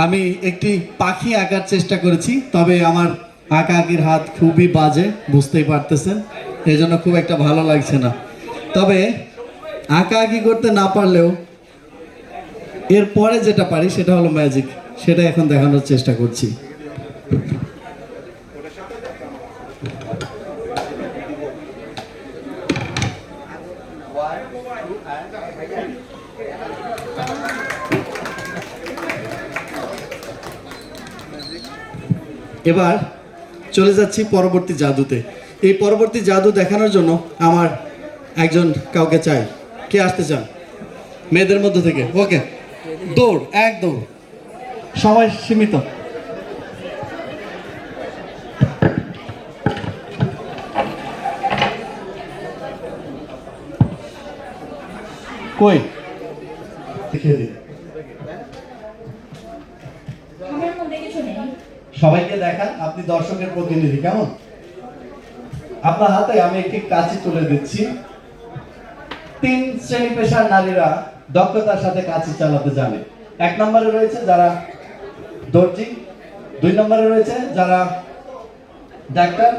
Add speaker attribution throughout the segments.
Speaker 1: আমি একটি পাখি আঁকার চেষ্টা করেছি, তবে আমার আঁকির হাত খুবই বাজে, বুঝতেই পারতেছেন, এই জন্য খুব একটা ভালো লাগছে না। তবে আঁকি করতে না পারলেও এরপরে যেটা পারি সেটা হলো ম্যাজিক, সেটা এখন দেখানোর চেষ্টা করছি। এবার চলে যাচ্ছি পরবর্তী জাদুতে। এই পরবর্তী জাদু দেখানোর জন্য আমার একজন কাউকে চাই। কে আসতে চান মেয়েদের মধ্যে থেকে? ওকে, দৌড়, এক দৌড়, সময় সীমিত। কই দেখিয়ে দিন। সবাইকে দেখান, আপনি দর্শকের প্রতিনিধি, কেমন? আপনার হাতে আমি একটি কাঁচি তুলে দিচ্ছি। 3 শ্রেণী পেশার নারীরা দক্ষতার সাথে কাঁচি চালাতে জানে। 1 নম্বরে রয়েছে যারা দর্জি, 2 নম্বরে রয়েছে যারা ডাক্তার,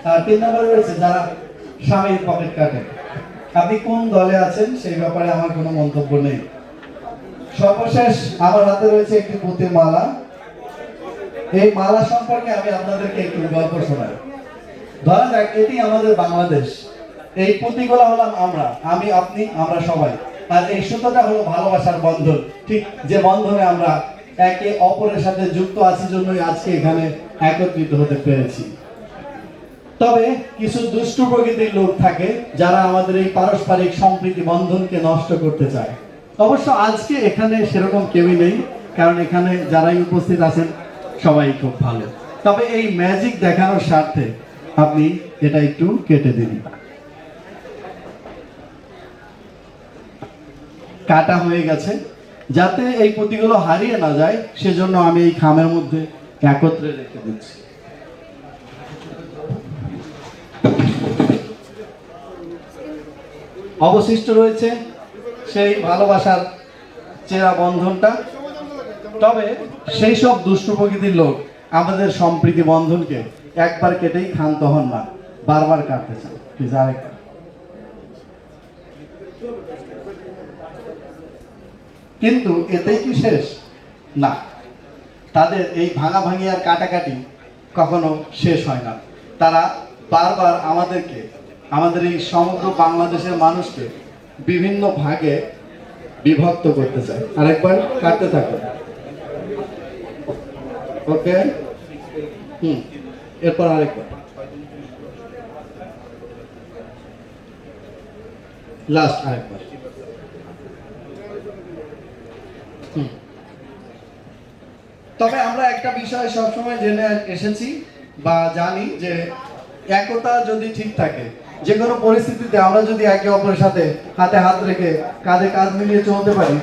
Speaker 1: আর 3 নম্বরে রয়েছে যারা স্বামীর পকেট কাটে। আপনি কোন দলে আছেন সেই ব্যাপারে আমার কোনো মন্তব্য নেই। সর্বশেষ আমার হাতে রয়েছে একটি পুঁতির মালা। এই মালা সম্পর্কে আমি আপনাদেরকে একটু গল্প শোনাই। ধরা যাক এটি আমাদের বাংলাদেশ, এই পুঁতিগুলো হলাম আমরা, আমি, আপনি, আমরা সবাই। আর এই সুতোটা হলো ভালোবাসার বন্ধন, ঠিক যে বন্ধনে আমরা একে অপরের সাথে যুক্ত আছি জন্যই আজকে এখানে একত্রিত হতে পেরেছি। তবে কিছু দুষ্টু প্রকৃতির লোক থাকে যারা আমাদের এই পারস্পরিক সম্প্রীতি বন্ধনকে নষ্ট করতে চায়। অবশ্য আজকে এখানে সেরকম কেউই নেই, কারণ এখানে যারাই উপস্থিত আছেন সবাই খুব ভালো। তবে এই ম্যাজিক দেখানোর স্বার্থে আপনি এটা একটু কেটে দিন। কাটা হয়ে গেছে, যাতে এই পুঁতিগুলো হারিয়ে না যায় সেজন্য আমি এই খামের মধ্যে একত্রে রেখে দিচ্ছি। অবশিষ্ট রয়েছে সেই ভালোবাসার চেরা বন্ধনটা। তবে সেই সব দুষ্ট প্রকৃতির লোক আমাদের সম্প্রীতি বন্ধনকে একবার কেটেই ক্ষান্ত হন না, বারবার কাটতে চান। প্লিজ আরেকটা। কিন্তু এতেই কি শেষ? না, তাদের এই ভাঙাভাঙি আর কাটাকাটি কখনো শেষ হয় না। তারা বারবার আমাদেরকে, আমাদের এই সমগ্র বাংলাদেশের মানুষকে বিভিন্ন ভাগে বিভক্ত করতে চায়। আরেকবার কাটতে থাকুন। ওকে, এরপর আরেকবার, লাস্ট আরেকবার। তবে আমরা একটা বিষয় সবসময় জেনে এসেছি বা জানি যে একতা যদি ঠিক থাকে, যে কোনো পরিস্থিতিতে আমরা যদি একে অপরের সাথে হাতে হাত রেখে কাঁধে কাঁধ মিলিয়ে চলতে পারি,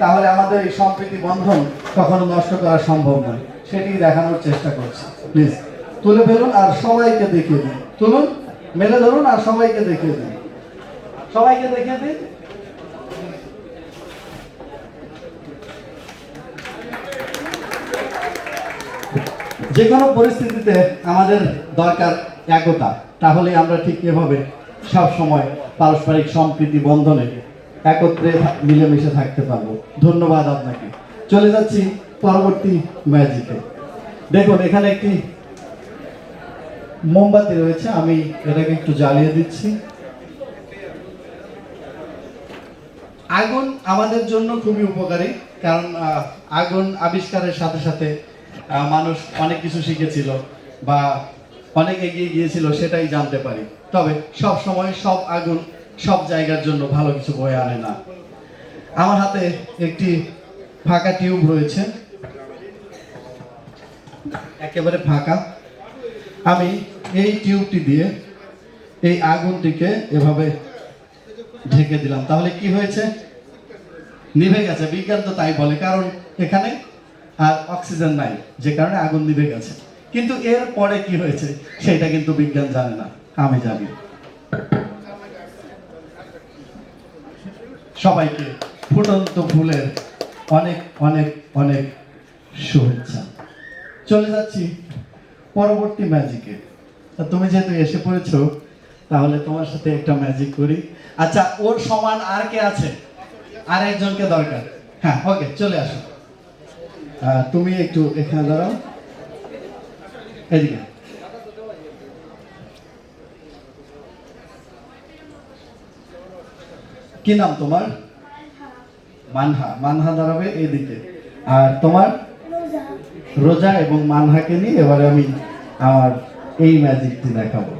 Speaker 1: তাহলে আমাদের এই সম্প্রীতি বন্ধন কখনো নষ্ট করা সম্ভব নয়। সেটি দেখানোর চেষ্টা করছি। প্লিজ তুলে ফেলুন আর সবাইকে দেখিয়ে দিন। তুলুন, মেলে ধরুন আর সবাইকে দেখিয়ে দিন। সবাইকে দেখিয়ে দিন। যে কোনো পরিস্থিতিতে আমাদের দরকার একতা, তাহলে আমরা ঠিক এভাবে সব সময় পারস্পরিক সম্প্রীতি বন্ধনে একত্রে মিলেমিশে থাকতে পারবো। ধন্যবাদ আপনাকে। চলে যাচ্ছি পরবর্তী ম্যাজিকে। দেখুন এখানে একটি মোমবাতি রয়েছে, আমি এটাকে একটু জ্বালিয়ে দিচ্ছি। আগুন আমাদের জন্য খুবই উপকারী, কারণ আগুন আবিষ্কারের সাথে সাথে মানুষ অনেক কিছু শিখেছিল বা অনেক এগিয়ে গিয়েছিল, সেটাই জানতে পারি। তবে সব সময় সব আগুন সব জায়গার জন্য ভালো কিছু বয়ে আনে না। আমার হাতে একটি ফাঁকা টিউব রয়েছে, একেবারে ফাঁকা। আমি এই টিউবটি দিয়ে এই আগুনটিকে এভাবে ঢেকে দিলাম। তাহলে কি হয়েছে? নিভে গেছে। বিজ্ঞান তো তাই বলে, কারণ এখানে আর অক্সিজেন নাই, যে কারণে আগুন নিভে গেছে। কিন্তু এর পরে কি হয়েছে সেটা কিন্তু বিজ্ঞান জানে না, আমি জানি। সবাইকে ফুটন্ত ফুলের অনেক অনেক অনেক শুভেচ্ছা। চলে যাচ্ছি পরবর্তী ম্যাজিকে। তুমি যেহেতু এসে পড়েছো, তাহলে তোমার সাথে একটা ম্যাজিক করি। আচ্ছা, ওর সমান আর কে আছে? আর একজনকে দরকার। হ্যাঁ, ওকে, চলে আসো। তুমি একটু এখানে দাঁড়াও, এদিকে। কি নাম তোমার? মানহা। মানহা দাঁড়াবে এইদিকে। আর তোমার? রোজা। এবং মানহাকে নিয়ে এবারে আমি আমার এই ম্যাজিকটি দেখাবো।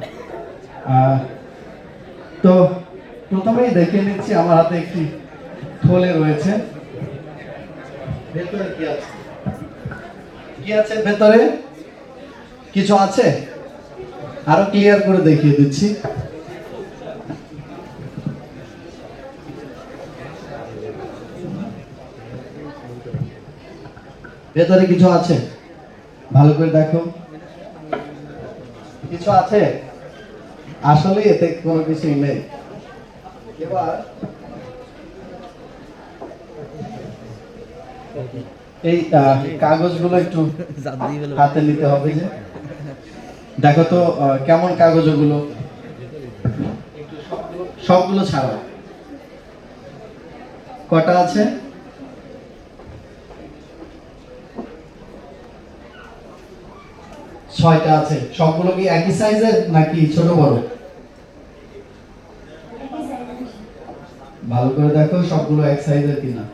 Speaker 1: তো প্রথমেই দেখে নিচ্ছি, আমার হাতে একটি থলে রয়েছে। ভেতরে কি আছে? কি আছে ভেতরে? কিছু আছে? আরো ক্লিয়ার করে দেখিয়ে দিচ্ছি। ভেতরে কিছু আছে? ভালো করে দেখো। কিছু আছে? আসলে এতে কোনো কিছুই নেই। এবার এই কাগজগুলো একটু হাতে নিতে হবে। যে দেখো তো কেমন কাগজ ওগুলো, সবগুলো ছাড়া কটা আছে? ছয়টা আছে। সবগুলো কি একই সাইজের নাকি ছোট বড়? ভালো করে দেখো সবগুলো এক সাইজের কিনা।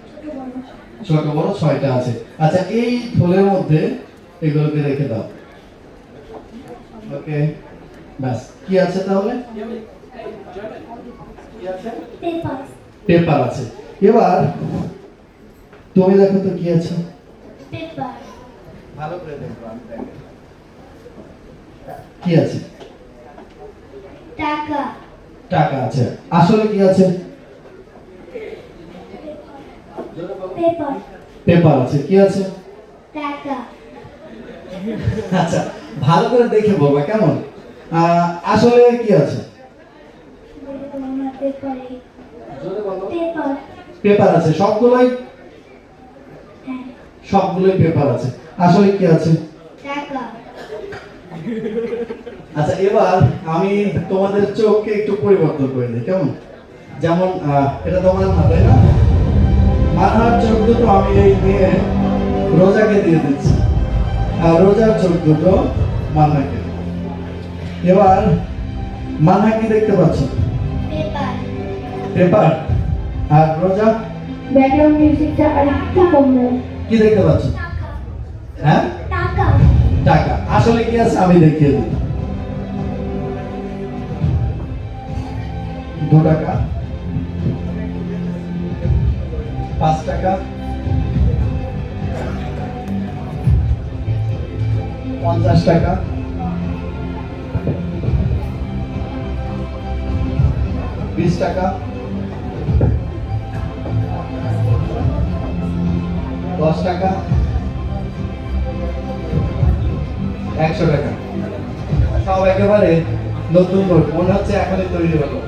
Speaker 1: ছোট বড় ছয়টা আছে। আচ্ছা, এই থলের মধ্যে এগুলোকে রেখে দাও। ওকে, ব্যাস। কি আছে তাহলে? পেপার আছে। এবার তুমি দেখো তো কি আছে। ভালো করে দেখো। কি আছে?
Speaker 2: টাকা।
Speaker 1: টাকা আছে। আসলে কি আছে?
Speaker 2: পেপার।
Speaker 1: পেপার আছে। কি আছে?
Speaker 2: টাকা।
Speaker 1: আচ্ছা, ভালো করে দেখে বলবা, কেমন? আসলে কি আছে?
Speaker 2: পেপার।
Speaker 1: পেপার আছে। সবগুলোই
Speaker 2: হ্যাঁ।
Speaker 1: সবগুলোই পেপার আছে। আসলে কি আছে?
Speaker 2: টাকা।
Speaker 1: আচ্ছা, এবার আমি তোমাদের চোখকে একটু পরিবর্তন করে দিই, কেমন? যেমন এটা তোমার না, তাই না? মানহার চোখ দুটো আমি এই নিয়ে রোজাকে দিয়ে দিচ্ছি, আর রোজার চোখ দুটো মানহাকে। এবার মানহা কি দেখতে পাচ্ছ?
Speaker 2: পেপার।
Speaker 1: পেপার। আর রোজা?
Speaker 2: ব্যাকগ্রাউন্ড মিউজিকটা আরেকটু কমবে।
Speaker 1: কি দেখতে পাচ্ছ?
Speaker 2: টাকা।
Speaker 1: হ্যাঁ,
Speaker 2: টাকা।
Speaker 1: টাকা। আসলে কি আছে আমি দেখিয়ে দিই। 2 টাকা, 5 টাকা, 50 টাকা, 20 টাকা, 10 টাকা, 100 টাকা। সব একেবারে নতুন নোট, মনে হচ্ছে এখনই তৈরি হলো।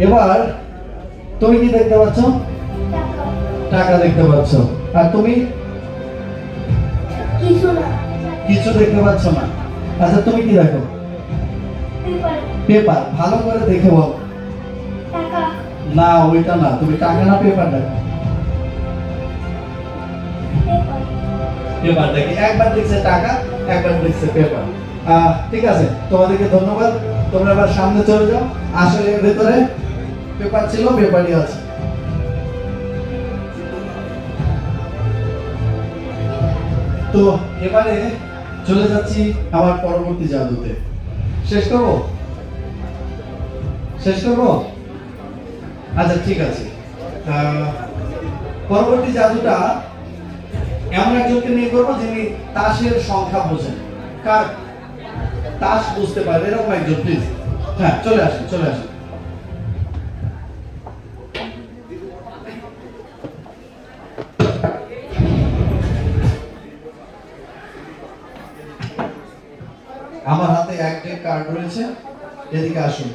Speaker 1: এবার তুমি কি দেখতে পাচ্ছ?
Speaker 2: টাকা।
Speaker 1: টাকা দেখতে পাচ্ছ। আর তুমি?
Speaker 2: কিছু না।
Speaker 1: কিছু দেখতে পাচ্ছ না। আচ্ছা, তুমি কি দেখো?
Speaker 2: পেপার।
Speaker 1: পেপার। ভালো করে দেখে বল।
Speaker 2: টাকা।
Speaker 1: না, ওইটা না। তুমি টাকা না পেপার দেখো।
Speaker 2: পেপার।
Speaker 1: পেপার দেখি। একবার দেখছে টাকা, একবার দেখছে পেপার। ঠিক আছে, তোমাদেরকে ধন্যবাদ। তোমরা এবার সামনে চলে যাও। আসলে এর ভেতরে পেপার ছিল, পেপারই আছে। তো এবারে চলে যাচ্ছি আমার পরবর্তী জাদুতে। শেষ করব? শেষ করব? আচ্ছা, ঠিক আছে। পরবর্তী জাদুটা এমন একজনকে নিয়ে করবো যিনি তাসের সংখ্যা বোঝেন। কার তাস বুঝতে পারে এরকম একজন, প্লিজ। হ্যাঁ, চলে আসুন, চলে আসুন। আমার হাতে এক ডেক কার্ড রয়েছে। এদিকে আসুন।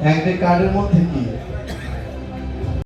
Speaker 1: এক ডেক কার্ডের মধ্যে কি